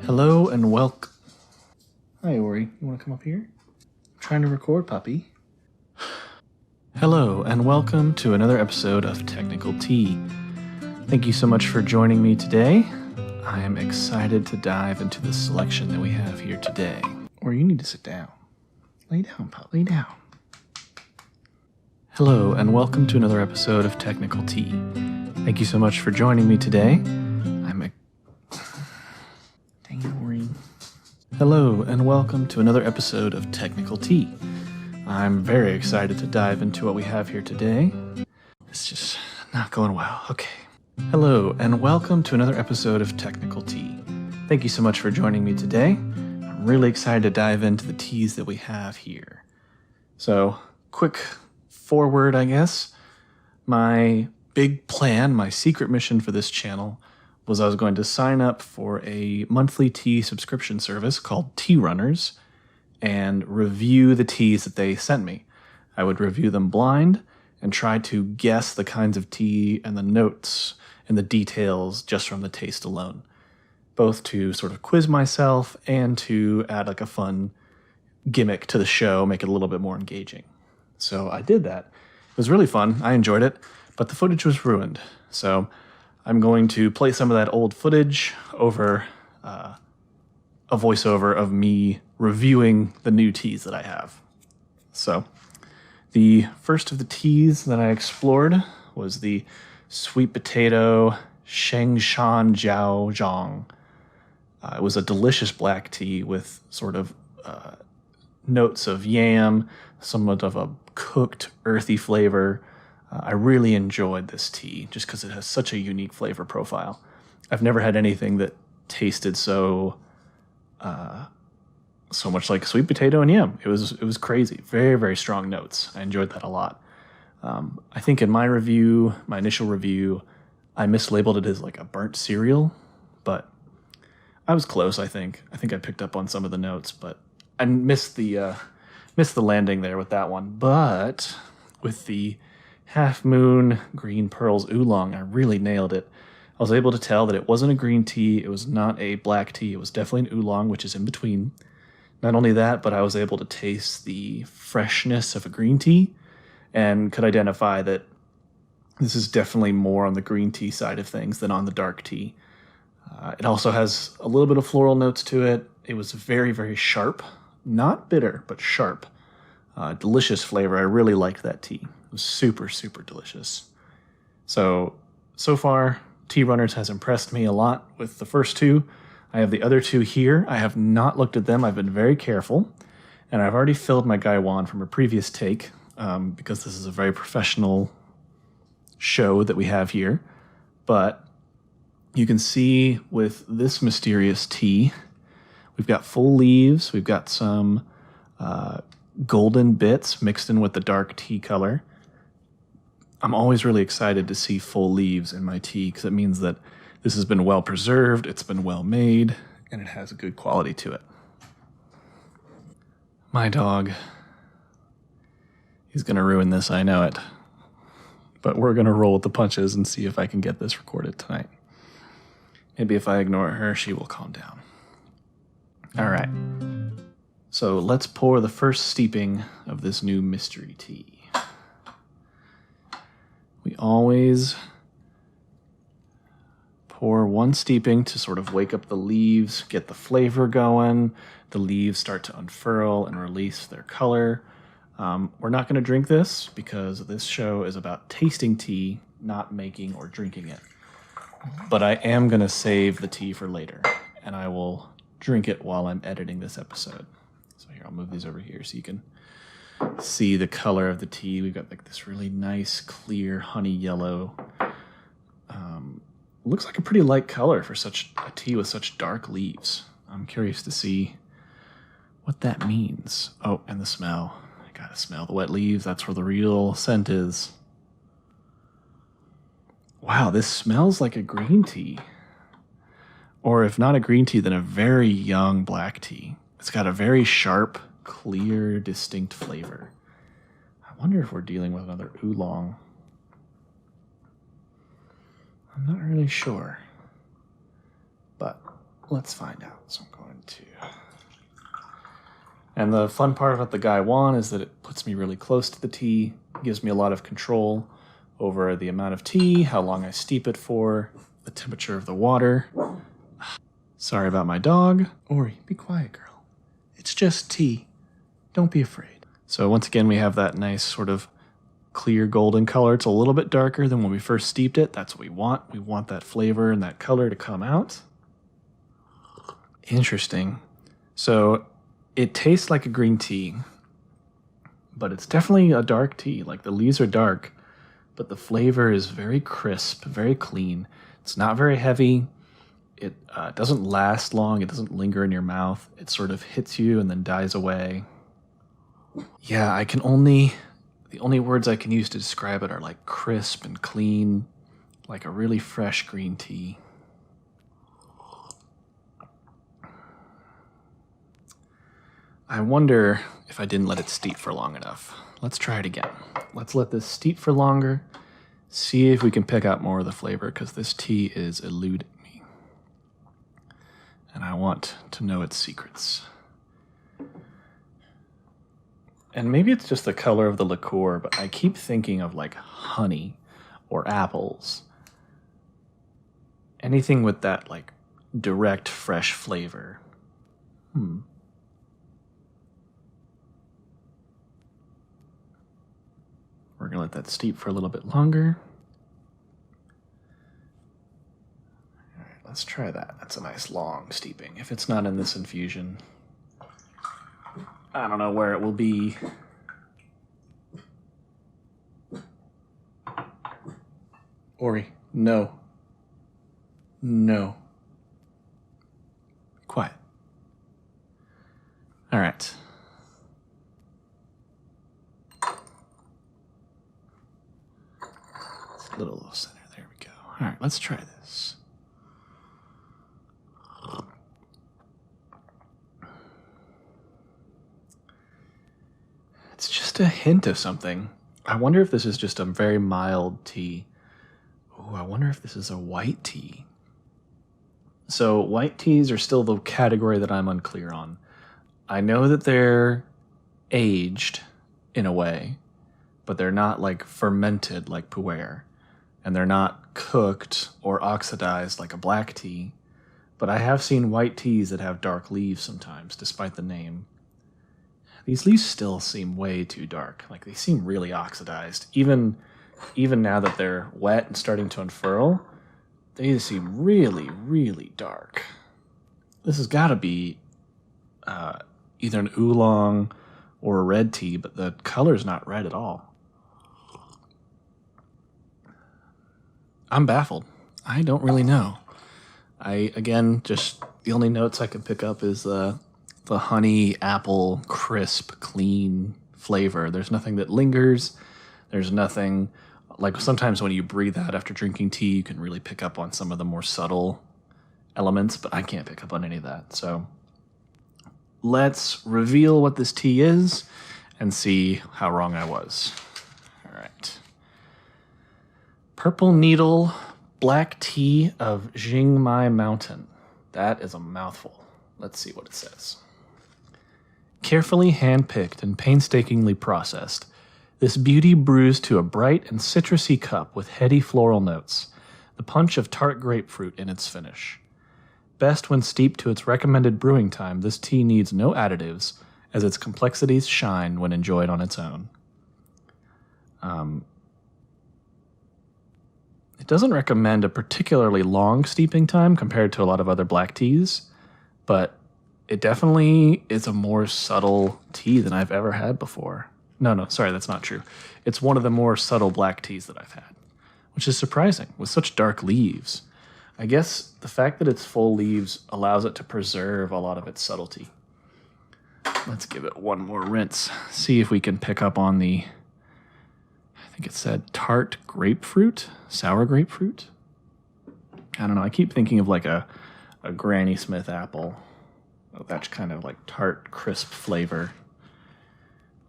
Hello and welcome. Hi, Ori. You want to come up here? I'm trying to record, puppy. Hello and welcome to another episode of Technical Tea. Thank you so much for joining me today. I am excited to dive into the selection that we have here today. Or you need to sit down. Lay down, pup. Lay down. Hello and welcome to another episode of Technical Tea. Thank you so much for joining me today. Dang it, Ori. Hello and welcome to another episode of Technical Tea. I'm very excited to dive into what we have here today. It's just not going well. Okay. Hello and welcome to another episode of Technical Tea. Thank you so much for joining me today. I'm really excited to dive into the teas that we have here. So, quick forward, I guess. My big plan, my secret mission for this channel was I was going to sign up for a monthly tea subscription service called TeaRunners and review the teas that they sent me. I would review them blind and try to guess the kinds of tea and the notes and the details just from the taste alone, both to sort of quiz myself and to add like a fun gimmick to the show, make it a little bit more engaging. So I did that. It was really fun. I enjoyed it, but the footage was ruined. So I'm going to play some of that old footage over a voiceover of me reviewing the new teas that I have. So the first of the teas that I explored was the sweet potato Zheng, Shan, Zhong. It was a delicious black tea with sort of notes of yam, somewhat of a cooked, earthy flavor. I really enjoyed this tea just because it has such a unique flavor profile. I've never had anything that tasted so much like sweet potato and yam. It was crazy. Very, very strong notes. I enjoyed that a lot. I think in my review, my initial review, I mislabeled it as like a burnt cereal, but I was close, I think. I think I picked up on some of the notes, but I missed the landing there with that one. But with the Half Moon Green Pearls Oolong, I really nailed it. I was able to tell that it wasn't a green tea, it was not a black tea, it was definitely an oolong, which is in between. Not only that, but I was able to taste the freshness of a green tea and could identify that this is definitely more on the green tea side of things than on the dark tea. It also has a little bit of floral notes to it. It was very, very sharp. Not bitter, but sharp. Delicious flavor. I really liked that tea. It was super, super delicious. So far, TeaRunners has impressed me a lot with the first two. I have the other two here. I have not looked at them. I've been very careful. And I've already filled my gaiwan from a previous take because this is a very professional show that we have here. But you can see with this mysterious tea, we've got full leaves. We've got some golden bits mixed in with the dark tea color. I'm always really excited to see full leaves in my tea because it means that this has been well preserved, it's been well made, and it has a good quality to it. My dog, he's going to ruin this, I know it. But we're going to roll with the punches and see if I can get this recorded tonight. Maybe if I ignore her, she will calm down. All right. So let's pour the first steeping of this new mystery tea. We always pour one steeping to sort of wake up the leaves, get the flavor going. The leaves start to unfurl and release their color. We're not going to drink this because this show is about tasting tea, not making or drinking it. But I am going to save the tea for later, and I will drink it while I'm editing this episode. So here, I'll move these over here so you can see the color of the tea. We've got like this really nice, clear, honey yellow. Looks like a pretty light color for such a tea with such dark leaves. I'm curious to see what that means. Oh, and the smell. I gotta smell the wet leaves. That's where the real scent is. Wow, this smells like a green tea. Or if not a green tea, then a very young black tea. It's got a very sharp, clear, distinct flavor. I wonder if we're dealing with another oolong. I'm not really sure. But Let's find out. So I'm going to... And the fun part about the Gaiwan is that it puts me really close to the tea, gives me a lot of control over the amount of tea, how long I steep it for, the temperature of the water. Sorry about my dog. Ori, be quiet, girl. It's just tea. Don't be afraid. So once again, we have that nice sort of clear golden color. It's a little bit darker than when we first steeped it. That's what we want. We want that flavor and that color to come out. Interesting. So it tastes like a green tea, but it's definitely a dark tea. Like the leaves are dark, but the flavor is very crisp, very clean. It's not very heavy. It doesn't last long. It doesn't linger in your mouth. It sort of hits you and then dies away. Yeah, the only words I can use to describe it are like crisp and clean, like a really fresh green tea. I wonder if I didn't let it steep for long enough. Let's try it again. Let's let this steep for longer, see if we can pick out more of the flavor, because this tea is eluding me. And I want to know its secrets. And maybe it's just the color of the liqueur, but I keep thinking of like honey or apples. Anything with that like direct, fresh flavor. We're going to let that steep for a little bit longer. All right, let's try that. That's a nice long steeping. If it's not in this infusion, I don't know where it will be. Ori, no. No. Quiet. All right. Little center. There we go. All right, let's try this. It's just a hint of something. I wonder if this is just a very mild tea. Ooh, I wonder if this is a white tea. So white teas are still the category that I'm unclear on. I know that they're aged in a way, but they're not like fermented like pu'er. And they're not cooked or oxidized like a black tea. But I have seen white teas that have dark leaves sometimes, despite the name. These leaves still seem way too dark. Like, they seem really oxidized. Even now that they're wet and starting to unfurl, they seem really, really dark. This has got to be either an oolong or a red tea, but the color's not red at all. I'm baffled. I don't really know. Just the only notes I can pick up is the honey, apple, crisp, clean flavor. There's nothing that lingers. There's nothing, like sometimes when you breathe out after drinking tea, you can really pick up on some of the more subtle elements, but I can't pick up on any of that. So let's reveal what this tea is and see how wrong I was. All right. Purple Needle Black Tea of Jing Mountain. That is a mouthful. Let's see what it says. Carefully hand-picked and painstakingly processed, this beauty brews to a bright and citrusy cup with heady floral notes, the punch of tart grapefruit in its finish. Best when steeped to its recommended brewing time, this tea needs no additives, as its complexities shine when enjoyed on its own. It doesn't recommend a particularly long steeping time compared to a lot of other black teas, but it definitely is a more subtle tea than I've ever had before. No, sorry, that's not true. It's one of the more subtle black teas that I've had, which is surprising with such dark leaves. I guess the fact that it's full leaves allows it to preserve a lot of its subtlety. Let's give it one more rinse. See if we can pick up on the, I think it said tart grapefruit, sour grapefruit. I don't know. I keep thinking of like a Granny Smith apple. Oh, that's kind of like tart, crisp flavor.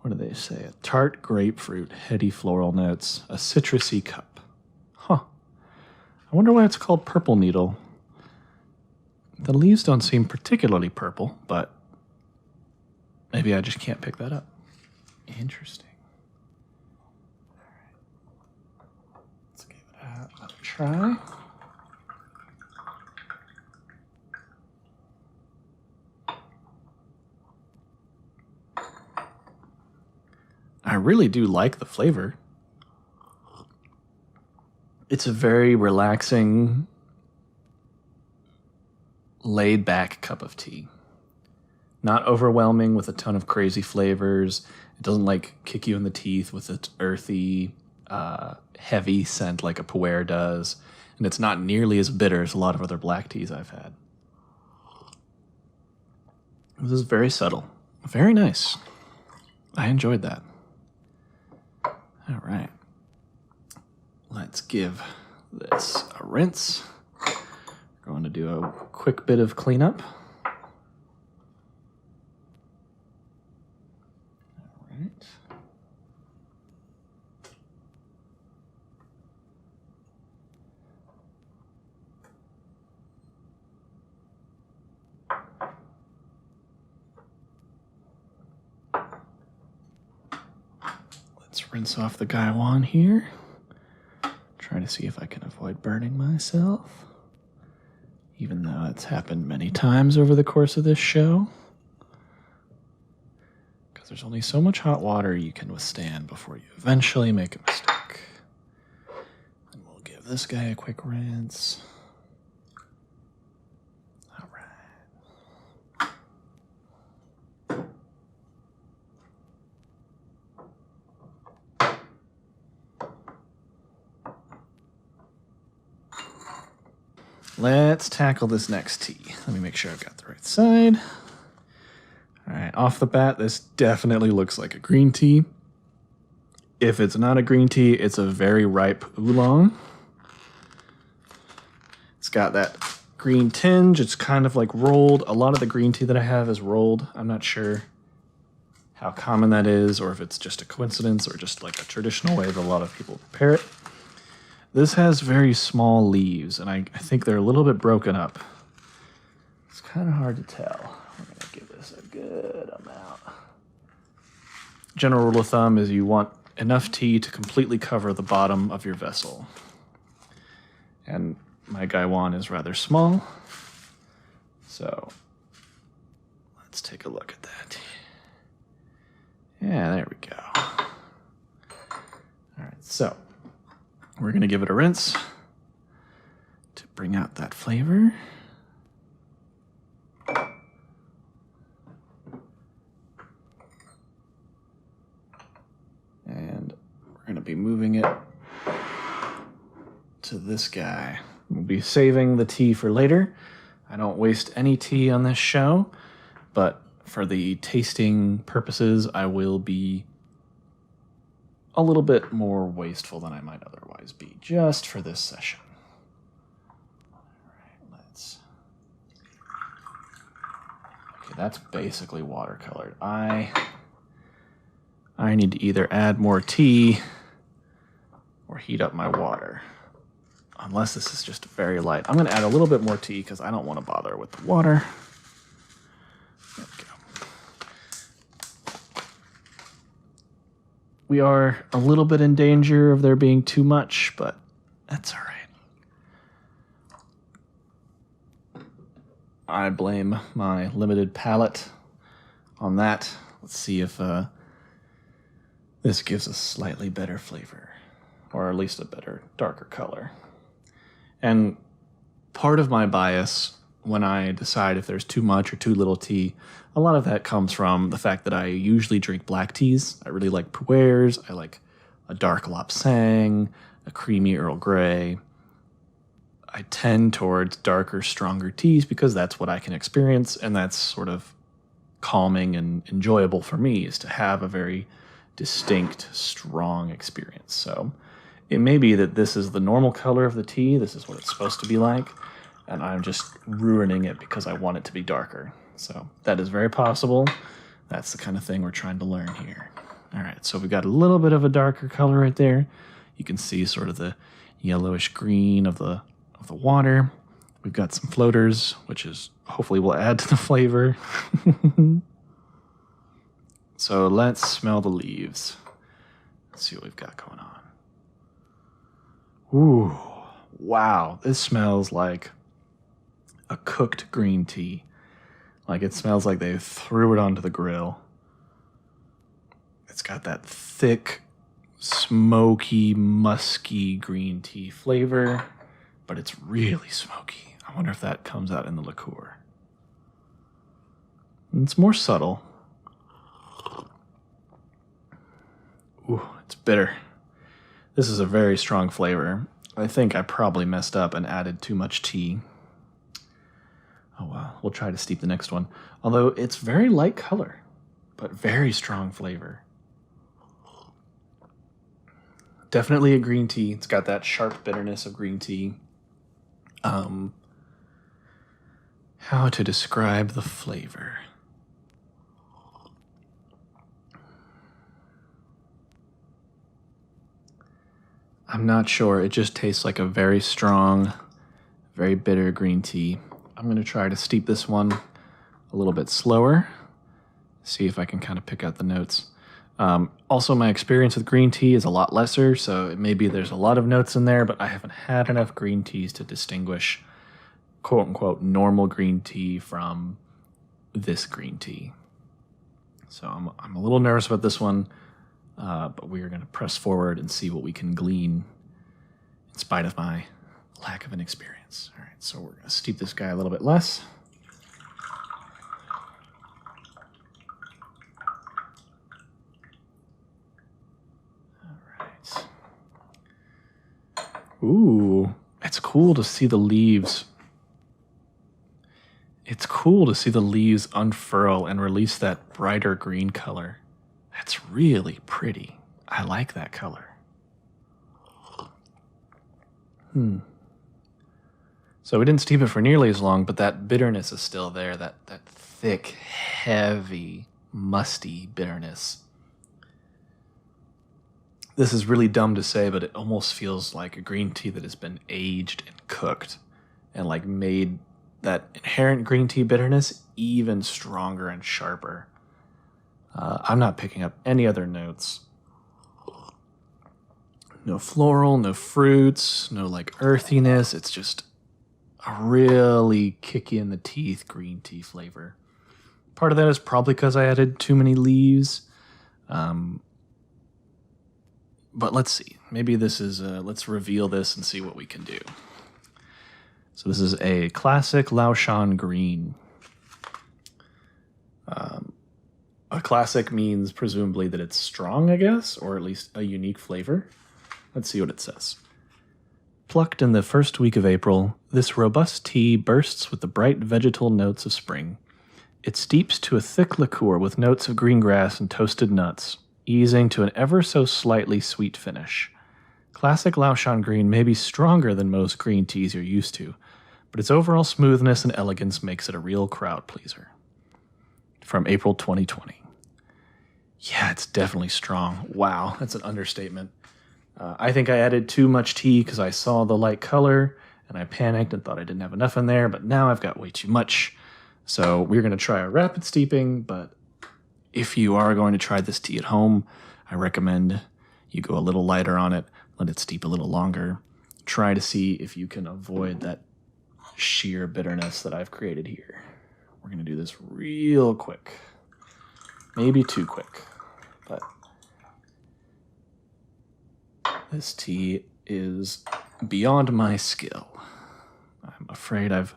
What do they say? A tart grapefruit, heady floral notes, a citrusy cup. Huh. I wonder why it's called Purple Needle. The leaves don't seem particularly purple, but maybe I just can't pick that up. Interesting. All right. Let's give it another try. I really do like the flavor. It's a very relaxing, laid-back cup of tea. Not overwhelming with a ton of crazy flavors. It doesn't like kick you in the teeth with its earthy, heavy scent like a pu'er does. And it's not nearly as bitter as a lot of other black teas I've had. This is very subtle. Very nice. I enjoyed that. All right. Let's give this a rinse. We're going to do a quick bit of cleanup. All right. Let's rinse off the gaiwan here. Try to see if I can avoid burning myself, even though it's happened many times over the course of this show. Because there's only so much hot water you can withstand before you eventually make a mistake. And we'll give this guy a quick rinse. All right. Let's tackle this next tea. Let me make sure I've got the right side. All right, off the bat, this definitely looks like a green tea. If it's not a green tea, it's a very ripe oolong. It's got that green tinge. It's kind of like rolled. A lot of the green tea that I have is rolled. I'm not sure how common that is, or if it's just a coincidence, or just like a traditional way that a lot of people prepare it. This has very small leaves, and I think they're a little bit broken up. It's kind of hard to tell. We're going to give this a good amount. General rule of thumb is you want enough tea to completely cover the bottom of your vessel. And my gaiwan is rather small, so let's take a look at that. Yeah, there we go. All right, so we're going to give it a rinse to bring out that flavor. And we're going to be moving it to this guy. We'll be saving the tea for later. I don't waste any tea on this show, but for the tasting purposes, I will be a little bit more wasteful than I might otherwise be, just for this session. All right, let's... Okay, that's basically watercolored. I need to either add more tea or heat up my water. Unless this is just very light. I'm going to add a little bit more tea because I don't want to bother with the water. There we go. We are a little bit in danger of there being too much, but that's all right. I blame my limited palate on that. Let's see if this gives a slightly better flavor, or at least a better, darker color. And part of my bias when I decide if there's too much or too little tea, a lot of that comes from the fact that I usually drink black teas. I really like pu'ers. I like a dark lapsang, a creamy Earl Grey. I tend towards darker, stronger teas because that's what I can experience, and that's sort of calming and enjoyable for me, is to have a very distinct, strong experience. So it may be that this is the normal color of the tea, this is what it's supposed to be like, and I'm just ruining it because I want it to be darker. So that is very possible. That's the kind of thing we're trying to learn here. All right, so we've got a little bit of a darker color right there. You can see sort of the yellowish green of the water. We've got some floaters, which is hopefully will add to the flavor. So let's smell the leaves. Let's see what we've got going on. Ooh, wow. This smells like a cooked green tea. Like it smells like they threw it onto the grill. It's got that thick, smoky, musky green tea flavor, but it's really smoky. I wonder if that comes out in the liqueur. And it's more subtle. Ooh, it's bitter. This is a very strong flavor. I think I probably messed up and added too much tea. Oh well, we'll try to steep the next one. Although it's very light color, but very strong flavor. Definitely a green tea. It's got that sharp bitterness of green tea. How to describe the flavor? I'm not sure. It just tastes like a very strong, very bitter green tea. I'm going to try to steep this one a little bit slower. See if I can kind of pick out the notes. Also, my experience with green tea is a lot lesser, so maybe there's a lot of notes in there, but I haven't had enough green teas to distinguish quote-unquote normal green tea from this green tea. So I'm a little nervous about this one, but we are going to press forward and see what we can glean in spite of my lack of an experience. All right, so we're going to steep this guy a little bit less. Ooh, it's cool to see the leaves. It's cool to see the leaves unfurl and release that brighter green color. That's really pretty. I like that color. So we didn't steep it for nearly as long, but that bitterness is still there. That thick, heavy, musty bitterness. This is really dumb to say, but it almost feels like a green tea that has been aged and cooked and like made that inherent green tea bitterness even stronger and sharper. I'm not picking up any other notes. No floral, no fruits, no like earthiness. It's just a really kick in the teeth green tea flavor. Part of that is probably because I added too many leaves. But let's see. Maybe this is, let's reveal this and see what we can do. So this is a classic Laoshan green. A classic means presumably that it's strong, I guess, or at least a unique flavor. Let's see what it says. Plucked in the first week of April, this robust tea bursts with the bright vegetal notes of spring. It steeps to a thick liqueur with notes of green grass and toasted nuts, easing to an ever so slightly sweet finish. Classic Laoshan green may be stronger than most green teas you're used to, but its overall smoothness and elegance makes it a real crowd pleaser. From April 2020. Yeah, it's definitely strong. Wow, that's an understatement. I think I added too much tea because I saw the light color and I panicked and thought I didn't have enough in there, but now I've got way too much. So we're going to try a rapid steeping, but if you are going to try this tea at home, I recommend you go a little lighter on it, let it steep a little longer. Try to see if you can avoid that sheer bitterness that I've created here. We're going to do this real quick. Maybe too quick, but this tea is beyond my skill. I'm afraid I've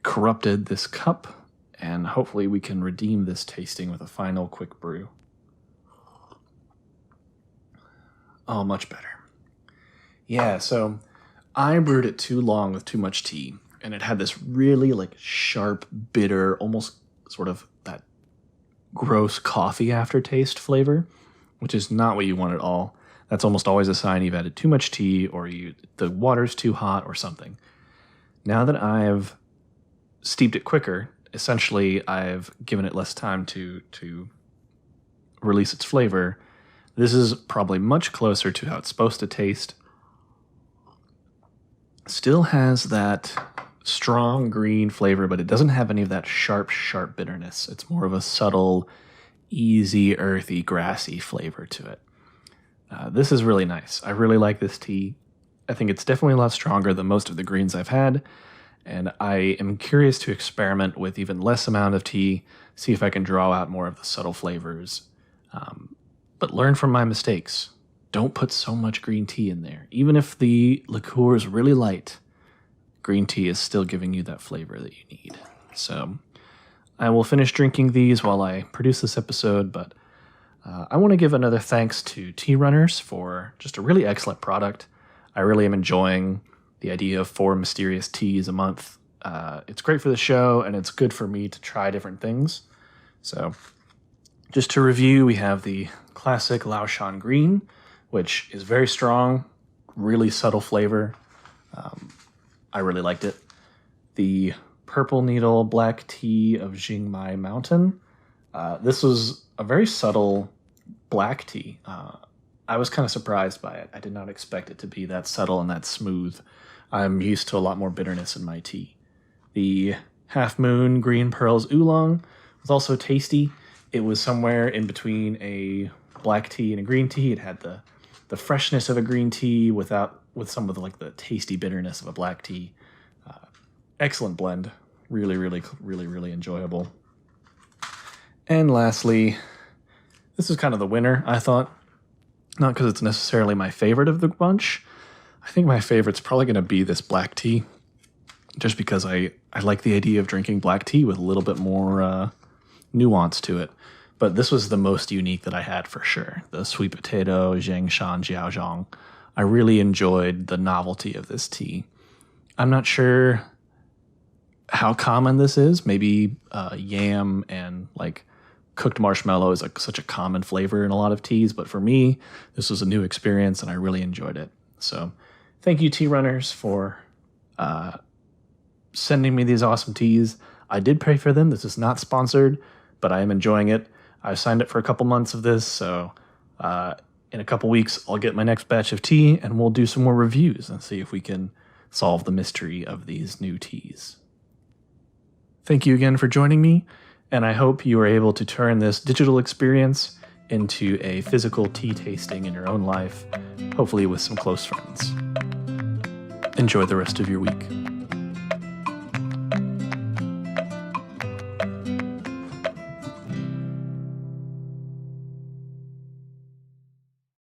corrupted this cup, and hopefully we can redeem this tasting with a final quick brew. Oh, much better. Yeah, so I brewed it too long with too much tea, and it had this really like sharp, bitter, almost sort of that gross coffee aftertaste flavor, which is not what you want at all. That's almost always a sign you've added too much tea or the water's too hot or something. Now that I've steeped it quicker, essentially I've given it less time to release its flavor. This is probably much closer to how it's supposed to taste. Still has that strong green flavor, but it doesn't have any of that sharp bitterness. It's more of a subtle, easy, earthy, grassy flavor to it. This is really nice. I really like this tea. I think it's definitely a lot stronger than most of the greens I've had, and I am curious to experiment with even less amount of tea, see if I can draw out more of the subtle flavors. But learn from my mistakes. Don't put so much green tea in there. Even if the liqueur is really light, green tea is still giving you that flavor that you need. So I will finish drinking these while I produce this episode, but I want to give another thanks to TeaRunners for just a really excellent product. I really am enjoying the idea of 4 mysterious teas a month. It's great for the show, and it's good for me to try different things. So just to review, we have the classic Laoshan green, which is very strong, really subtle flavor. I really liked it. The purple needle black tea of Jing Mountain. This was a very subtle black tea. I was kind of surprised by it. I did not expect it to be that subtle and that smooth. I'm used to a lot more bitterness in my tea. The Half Moon Green Pearls Oolong was also tasty. It was somewhere in between a black tea and a green tea. It had the freshness of a green tea with some of the tasty bitterness of a black tea. Excellent blend. Really, really, really, really enjoyable. And lastly, this is kind of the winner, I thought. Not because it's necessarily my favorite of the bunch. I think my favorite's probably going to be this black tea. Just because I like the idea of drinking black tea with a little bit more nuance to it. But this was the most unique that I had for sure. The sweet potato, Zheng, Shan, Zhong. I really enjoyed the novelty of this tea. I'm not sure how common this is. Maybe yam and cooked marshmallow is such a common flavor in a lot of teas, but for me, this was a new experience and I really enjoyed it. So thank you, TeaRunners, for sending me these awesome teas. I did pay for them. This is not sponsored, but I am enjoying it. I've signed up for a couple months of this, so in a couple weeks, I'll get my next batch of tea and we'll do some more reviews and see if we can solve the mystery of these new teas. Thank you again for joining me, and I hope you are able to turn this digital experience into a physical tea tasting in your own life, hopefully with some close friends. Enjoy the rest of your week.